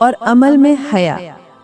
اور عمل میں حیا۔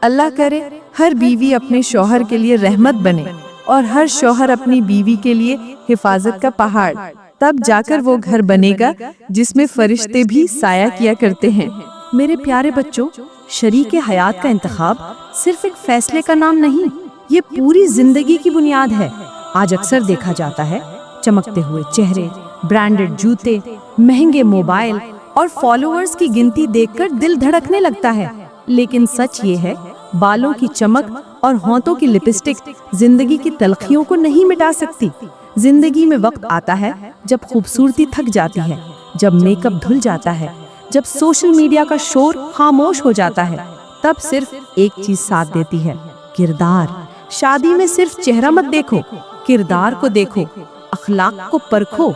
اللہ کرے ہر بیوی اپنے شوہر کے لیے رحمت بنے اور ہر شوہر اپنی بیوی کے لیے حفاظت کا پہاڑ، تب جا کر وہ گھر بنے گا جس میں فرشتے بھی سایہ کیا کرتے ہیں۔ میرے پیارے بچوں، شریک حیات کا انتخاب صرف ایک فیصلے کا نام نہیں، یہ پوری زندگی کی بنیاد ہے۔ آج اکثر دیکھا جاتا ہے چمکتے ہوئے چہرے، برانڈڈ جوتے، مہنگے موبائل اور فالوورز کی گنتی دیکھ کر دل دھڑکنے لگتا ہے، لیکن سچ یہ ہے بالوں کی چمک اور ہونٹوں کی لپسٹک زندگی کی تلخیوں کو نہیں مٹا سکتی۔ زندگی میں وقت آتا ہے جب خوبصورتی تھک جاتی ہے، جب میک اپ دھل جاتا ہے، جب سوشل میڈیا کا شور خاموش ہو جاتا ہے، تب صرف ایک چیز ساتھ دیتی ہے: کردار۔ شادی میں صرف چہرہ مت دیکھو، کردار کو دیکھو، اخلاق کو پرکھو،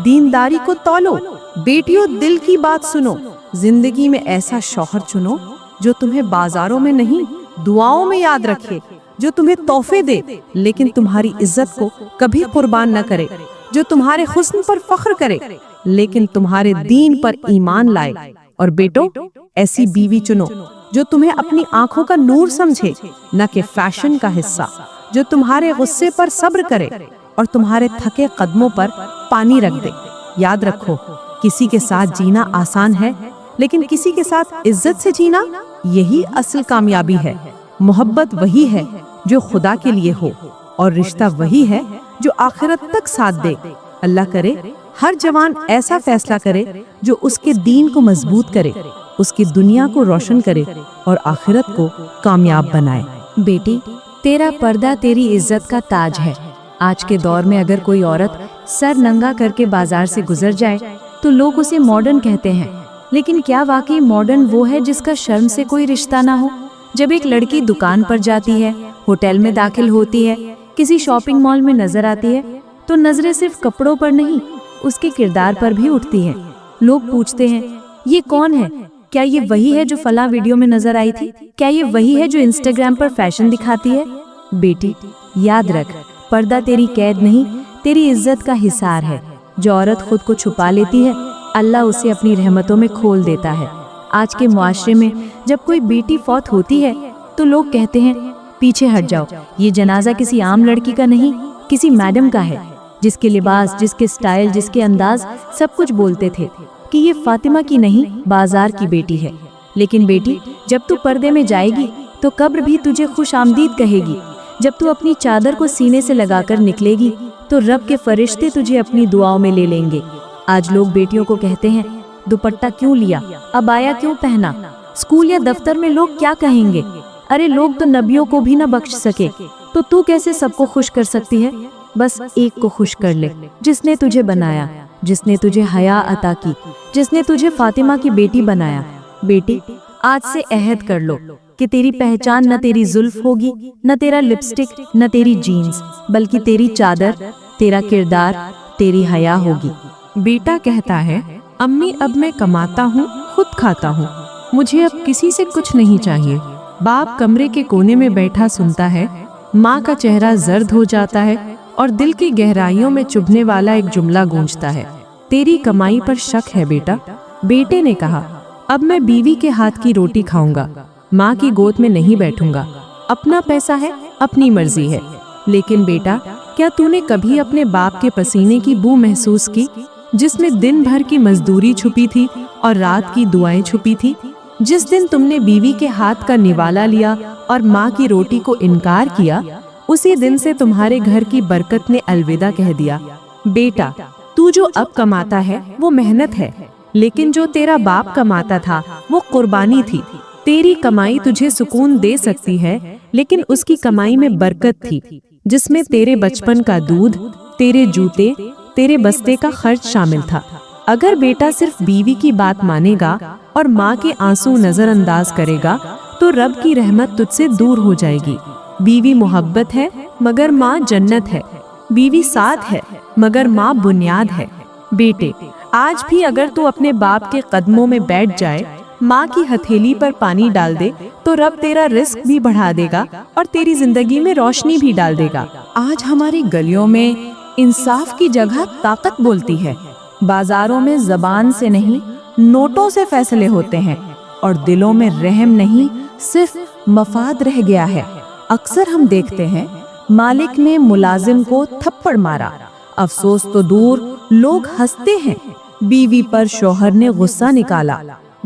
دینداری کو تولو۔ بیٹیوں، دل کی بات سنو، زندگی میں ایسا شوہر چنو جو تمہیں بازاروں میں نہیں دعاؤں میں یاد رکھے، جو تمہیں تحفے دے لیکن تمہاری عزت کو کبھی قربان نہ کرے، جو تمہارے حسن پر فخر کرے لیکن تمہارے دین پر ایمان لائے۔ اور بیٹو، ایسی بیوی چنو جو تمہیں اپنی آنکھوں کا نور سمجھے، نہ کہ فیشن کا حصہ، جو تمہارے غصے پر صبر کرے اور تمہارے تھکے قدموں پر پانی رکھ دے۔ یاد رکھو، کسی کے ساتھ جینا آسان ہے، لیکن کسی کے ساتھ عزت سے جینا، یہی اصل کامیابی ہے۔ محبت وہی ہے جو خدا کے لیے ہو، اور رشتہ وہی ہے جو آخرت تک ساتھ دے۔ اللہ کرے ہر جوان ایسا فیصلہ کرے جو اس کے دین کو مضبوط کرے، اس کی دنیا کو روشن کرے اور آخرت کو کامیاب بنائے۔ بیٹی، تیرا پردہ تیری عزت کا تاج ہے۔ آج کے دور میں اگر کوئی عورت سر ننگا کر کے بازار سے گزر جائے تو لوگ اسے ماڈرن کہتے ہیں، لیکن کیا واقعی ماڈرن وہ ہے جس کا شرم سے کوئی رشتہ نہ ہو؟ جب ایک لڑکی دکان پر جاتی ہے، ہوٹل میں داخل ہوتی ہے، کسی شاپنگ مال میں نظر آتی ہے، تو نظریں صرف کپڑوں پر نہیں، اس کے کردار پر بھی اٹھتی ہیں۔ لوگ پوچھتے ہیں، یہ کون ہے؟ کیا یہ وہی ہے جو فلاں ویڈیو میں نظر آئی تھی؟ کیا یہ وہی ہے جو انسٹاگرام پر فیشن دکھاتی ہے؟ بیٹی، یاد رکھ، پردہ تیری قید نہیں، تیری عزت کا حصار ہے۔ جو عورت خود کو چھپا لیتی ہے، اللہ اسے اپنی رحمتوں میں کھول دیتا ہے۔ آج کے معاشرے میں جب کوئی بیٹی فوت ہوتی ہے تو لوگ کہتے ہیں، پیچھے ہٹ جاؤ، یہ جنازہ کسی عام لڑکی کا نہیں، کسی میڈم کا ہے، جس کے لباس، جس کے سٹائل، جس کے انداز سب کچھ بولتے تھے کہ یہ فاطمہ کی نہیں، بازار کی بیٹی ہے۔ لیکن بیٹی، جب تو پردے میں جائے گی تو قبر بھی تجھے خوش آمدید کہے گی۔ جب تو اپنی چادر کو سینے سے لگا کر نکلے گی تو رب کے فرشتے تجھے اپنی دعاؤں میں لے لیں گے۔ آج لوگ بیٹیوں کو کہتے ہیں، دوپٹہ کیوں لیا، عبایا کیوں پہنا، اسکول یا دفتر میں لوگ کیا کہیں گے؟ ارے لوگ تو نبیوں کو بھی نہ بخش سکے، تو کیسے سب کو خوش کر سکتی ہے؟ بس ایک کو خوش کر لے، جس نے تجھے بنایا، جس نے تجھے حیا عطا کی، جس نے تجھے فاطمہ کی بیٹی بنایا۔ بیٹی، آج سے عہد کر لو کہ تیری پہچان نہ تیری زلف ہوگی، نہ تیرا لپسٹک، نہ تیری جینز، بلکہ تیری چادر، تیرا کردار، تیری حیا ہوگی۔ بیٹا کہتا ہے، امی اب میں کماتا ہوں، خود کھاتا ہوں، مجھے اب کسی سے کچھ نہیں چاہیے۔ باپ کمرے کے کونے میں بیٹھا سنتا ہے، ماں کا چہرہ زرد ہو جاتا ہے اور دل کی گہرائیوں میں چبھنے والا ایک جملہ گونجتا ہے، تیری کمائی پر شک ہے بیٹا۔ بیٹے نے کہا، اب میں بیوی کے ہاتھ کی روٹی کھاؤں گا، ماں کی گود میں نہیں بیٹھوں گا، اپنا پیسہ ہے، اپنی مرضی ہے۔ لیکن بیٹا، کیا تو نے کبھی اپنے باپ کے پسینے کی بو محسوس کی، جس میں دن بھر کی مزدوری چھپی تھی اور رات کی دعائیں چھپی تھی؟ جس دن تم نے بیوی کے ہاتھ کا نوالا لیا اور ماں کی روٹی کو انکار کیا، اسی دن سے تمہارے گھر کی برکت نے الوداع کہہ دیا۔ بیٹا، تو جو اب کماتا ہے وہ محنت ہے، لیکن جو تیرا باپ کماتا تھا وہ قربانی تھی۔ تیری کمائی تجھے سکون دے سکتی ہے، لیکن اس کی کمائی میں برکت تھی، جس میں تیرے بچپن کا دودھ، تیرے جوتے، تیرے بستے کا خرچ شامل تھا۔ اگر بیٹا صرف بیوی کی بات مانے گا اور ماں کے آنسو نظر انداز کرے گا تو رب کی رحمت تجھ سے دور ہو جائے گی۔ بیوی محبت ہے مگر ماں جنت ہے، بیوی ساتھ ہے مگر ماں بنیاد ہے۔ بیٹے، آج بھی اگر تو اپنے باپ کے قدموں میں بیٹھ جائے، ماں کی ہتھیلی پر پانی ڈال دے تو رب تیرا رزق بھی بڑھا دے گا اور تیری زندگی میں روشنی بھی ڈال دے گا۔ آج ہماری گلیوں میں انصاف کی جگہ طاقت بولتی ہے، بازاروں میں زبان سے نہیں نوٹوں سے فیصلے ہوتے ہیں، اور دلوں میں رحم نہیں صرف مفاد رہ گیا ہے۔ اکثر ہم دیکھتے ہیں مالک نے ملازم کو تھپڑ مارا، افسوس تو دور لوگ ہنستے ہیں۔ بیوی پر شوہر نے غصہ نکالا،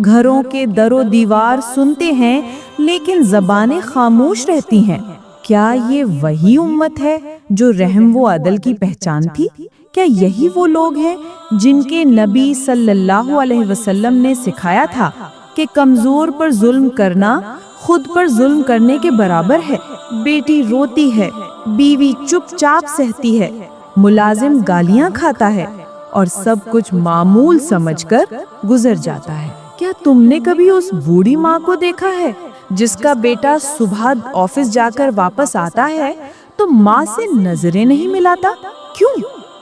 گھروں کے در و دیوار سنتے ہیں لیکن زبانیں خاموش رہتی ہیں۔ کیا یہ وہی امت ہے جو رحم و عدل کی پہچان تھی؟ کیا یہی وہ لوگ ہیں جن کے نبی صلی اللہ علیہ وسلم نے سکھایا تھا کہ کمزور پر ظلم کرنا خود پر ظلم کرنے کے برابر ہے؟ بیٹی روتی ہے، بیوی چپ چاپ سہتی ہے، ملازم گالیاں کھاتا ہے اور سب کچھ معمول سمجھ کر گزر جاتا ہے۔ کیا تم نے کبھی اس بوڑھی ماں کو دیکھا ہے جس کا بیٹا صبح آفس جا کر واپس آتا ہے تو ماں سے نظریں نہیں ملاتا؟ کیوں؟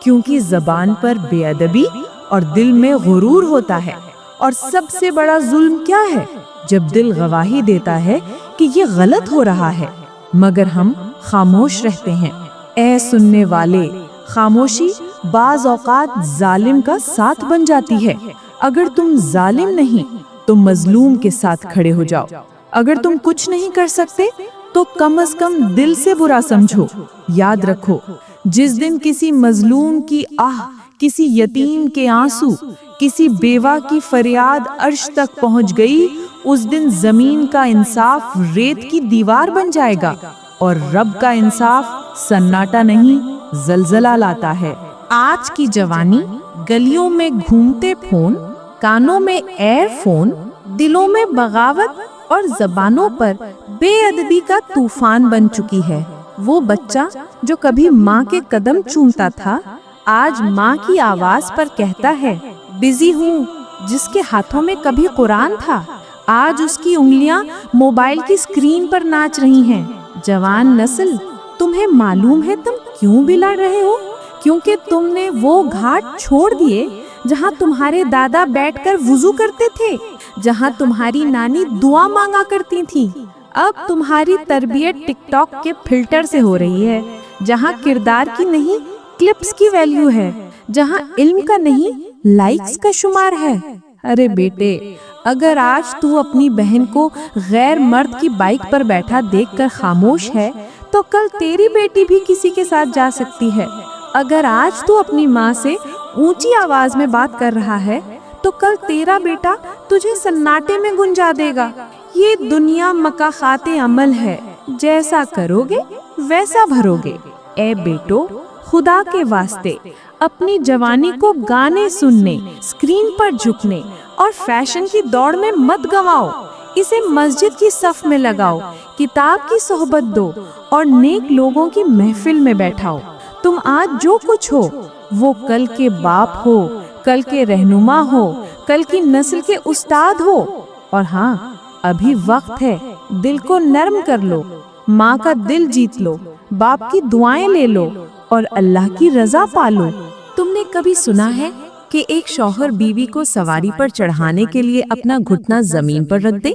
کیونکہ زبان پر بے ادبی اور دل میں غرور ہوتا ہے۔ اور سب سے بڑا ظلم کیا ہے؟ جب دل گواہی دیتا ہے کہ یہ غلط ہو رہا ہے مگر ہم خاموش رہتے ہیں۔ اے سننے والے، خاموشی بعض اوقات ظالم کا ساتھ بن جاتی ہے۔ اگر تم ظالم نہیں تو مظلوم کے ساتھ کھڑے ہو جاؤ۔ اگر تم کچھ نہیں کر سکتے تو کم از کم دل سے برا سمجھو۔ یاد رکھو، جس دن کسی مظلوم کی آہ، کسی یتیم کے آنسو، کسی بیوہ کی فریاد عرش تک پہنچ گئی، اس دن زمین کا انصاف ریت کی دیوار بن جائے گا اور رب کا انصاف سناٹا نہیں زلزلہ لاتا ہے۔ آج کی جوانی گلیوں میں گھومتے فون، کانوں میں ایئر فون، دلوں میں بغاوت اور زبانوں پر بے ادبی کا طوفان بن چکی ہے۔ وہ بچہ جو کبھی ماں کے قدم چومتا تھا آج ماں کی آواز پر کہتا ہے بزی ہوں۔ جس کے ہاتھوں میں کبھی قرآن تھا آج اس کی انگلیاں موبائل کی اسکرین پر ناچ رہی ہیں۔ جوان نسل، تمہیں معلوم ہے تم کیوں بلڑ رہے ہو؟ کیونکہ تم نے وہ گھاٹ چھوڑ دیے جہاں تمہارے دادا بیٹھ کر وضو کرتے تھے، جہاں تمہاری نانی دعا مانگا کرتی تھی۔ اب تمہاری تربیت ٹک ٹاک کے فلٹر سے ہو رہی ہے، جہاں کردار کی نہیں کلپس کی ویلیو ہے، جہاں علم کا نہیں لائکس کا شمار ہے۔ ارے بیٹے، اگر آج تو اپنی بہن کو غیر مرد کی بائک پر بیٹھا دیکھ کر خاموش ہے تو کل تیری بیٹی بھی کسی کے ساتھ جا سکتی ہے۔ اگر آج تو اپنی ماں سے اونچی آواز میں بات کر رہا ہے تو کل تیرا بیٹا تجھے سناٹے میں گنجا دے گا۔ یہ دنیا مکافات عمل ہے، جیسا کرو گے ویسا بھرو گے۔ اے بیٹو، خدا کے واسطے اپنی جوانی کو گانے سننے، اسکرین پر جھکنے اور فیشن کی دوڑ میں مت گواؤ۔ اسے مسجد کی صف میں لگاؤ، کتاب کی صحبت دو اور نیک لوگوں کی محفل میں بیٹھاؤ۔ تم آج جو کچھ ہو وہ کل کے باپ ہو، کل کے رہنما ہو، کل کی نسل کے استاد ہو۔ اور ہاں، ابھی وقت ہے، دل کو نرم کر لو، ماں کا دل جیت لو، باپ کی دعائیں لے لو اور اللہ کی رضا پالو۔ تم نے کبھی سنا ہے کہ ایک شوہر بیوی کو سواری پر چڑھانے کے لیے اپنا گھٹنا زمین پر رکھ دے؟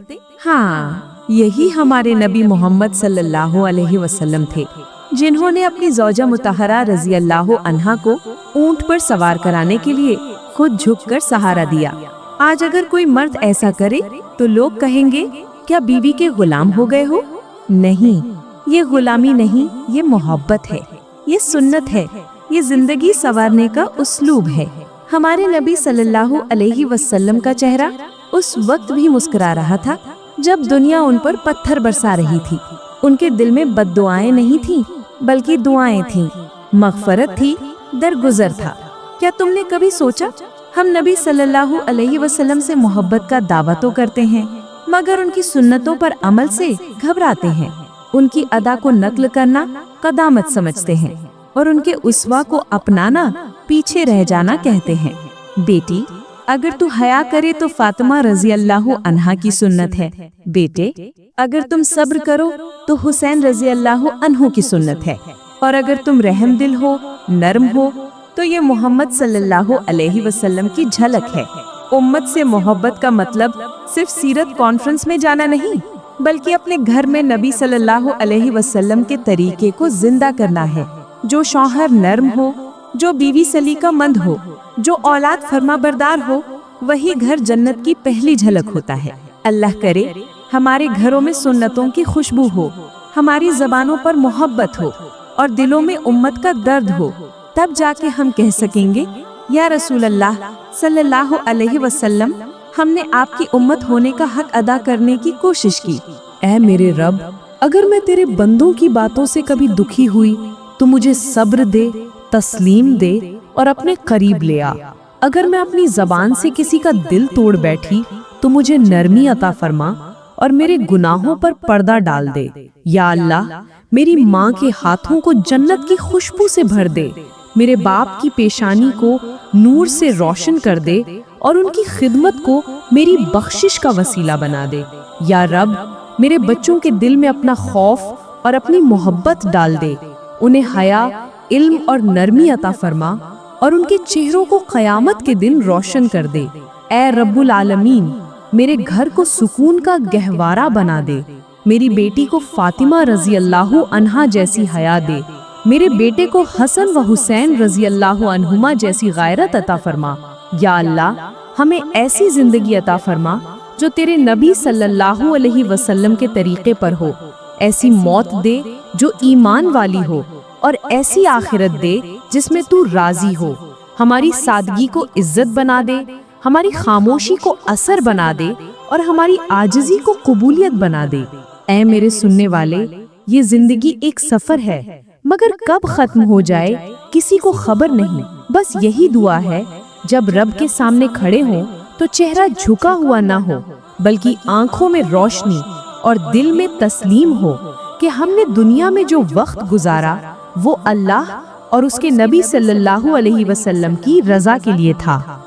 ہاں، یہی ہمارے نبی محمد صلی اللہ علیہ وسلم تھے، جنہوں نے اپنی زوجہ مطہرہ رضی اللہ عنہا کو اونٹ پر سوار کرانے کے لیے خود جھک کر سہارا دیا۔ آج اگر کوئی مرد ایسا کرے تو لوگ کہیں گے کیا بیوی کے غلام ہو گئے ہو؟ نہیں، یہ غلامی نہیں، یہ محبت ہے، یہ سنت ہے، یہ زندگی سنوارنے کا اسلوب ہے۔ ہمارے نبی صلی اللہ علیہ وسلم کا چہرہ اس وقت بھی مسکرا رہا تھا جب دنیا ان پر پتھر برسا رہی تھی۔ ان کے دل میں بد دعائیں نہیں تھیں بلکہ دعائیں تھیں، مغفرت تھی، درگزر تھا۔ کیا تم نے کبھی سوچا ہم نبی صلی اللہ علیہ وسلم سے محبت کا دعویٰ تو کرتے ہیں مگر ان کی سنتوں پر عمل سے گھبراتے ہیں، ان کی ادا کو نقل کرنا قدامت سمجھتے ہیں اور ان کے اسوہ کو اپنانا پیچھے رہ جانا کہتے ہیں۔ بیٹی، اگر تو حیا کرے تو فاطمہ رضی اللہ عنہا کی سنت ہے۔ بیٹے، اگر تم صبر کرو تو حسین رضی اللہ عنہ کی سنت ہے، اور اگر تم رحم دل ہو، نرم ہو تو یہ محمد صلی اللہ علیہ وسلم کی جھلک ہے۔ امت سے محبت کا مطلب صرف سیرت کانفرنس میں جانا نہیں بلکہ اپنے گھر میں نبی صلی اللہ علیہ وسلم کے طریقے کو زندہ کرنا ہے۔ جو شوہر نرم ہو، جو بیوی سلیقہ مند ہو، جو اولاد فرما بردار ہو، وہی گھر جنت کی پہلی جھلک ہوتا ہے۔ اللہ کرے ہمارے گھروں میں سنتوں کی خوشبو ہو، ہماری زبانوں پر محبت ہو اور دلوں میں امت کا درد ہو، تب جا کے ہم کہہ سکیں گے یا رسول اللہ صلی اللہ علیہ وسلم، ہم نے آپ کی امت ہونے کا حق ادا کرنے کی کوشش کی۔ اے میرے رب، اگر میں تیرے بندوں کی باتوں سے کبھی دکھی ہوئی تو مجھے صبر دے، تسلیم دے اور اپنے قریب لے آ۔ اگر میں اپنی زبان سے کسی کا دل توڑ بیٹھی تو مجھے نرمی عطا فرما اور میرے گناہوں پر پردہ ڈال دے۔ یا اللہ، میری ماں کے ہاتھوں کو جنت کی خوشبو سے بھر دے، میرے باپ کی پیشانی کو نور سے روشن کر دے اور ان کی خدمت کو میری بخشش کا وسیلہ بنا دے۔ یا رب، میرے بچوں کے دل میں اپنا خوف اور اپنی محبت ڈال دے، انہیں حیا، علم اور نرمی عطا فرما اور ان کے چہروں کو قیامت کے دن روشن کر دے۔ اے رب العالمین، میرے گھر کو سکون کا گہوارہ بنا دے، میری بیٹی کو فاطمہ رضی اللہ عنہا جیسی حیا دے، میرے بیٹے کو حسن و حسین رضی اللہ عنہما جیسی غیرت عطا فرما۔ یا اللہ، ہمیں ایسی زندگی عطا فرما جو تیرے نبی صلی اللہ علیہ وسلم کے طریقے پر ہو، ایسی موت دے جو ایمان والی ہو اور ایسی آخرت دے جس میں تو راضی ہو۔ ہماری سادگی کو عزت بنا دے، ہماری خاموشی کو اثر بنا دے اور ہماری عاجزی کو قبولیت بنا دے۔ اے میرے سننے والے، یہ زندگی ایک سفر ہے، مگر کب ختم ہو جائے کسی کو خبر نہیں۔ بس یہی دعا ہے، جب رب کے سامنے کھڑے ہوں تو چہرہ جھکا ہوا نہ ہو، بلکہ آنکھوں میں روشنی اور دل میں تسلیم ہو کہ ہم نے دنیا میں جو وقت گزارا وہ اللہ اور اس کے نبی صلی اللہ علیہ وسلم کی رضا کے لیے تھا۔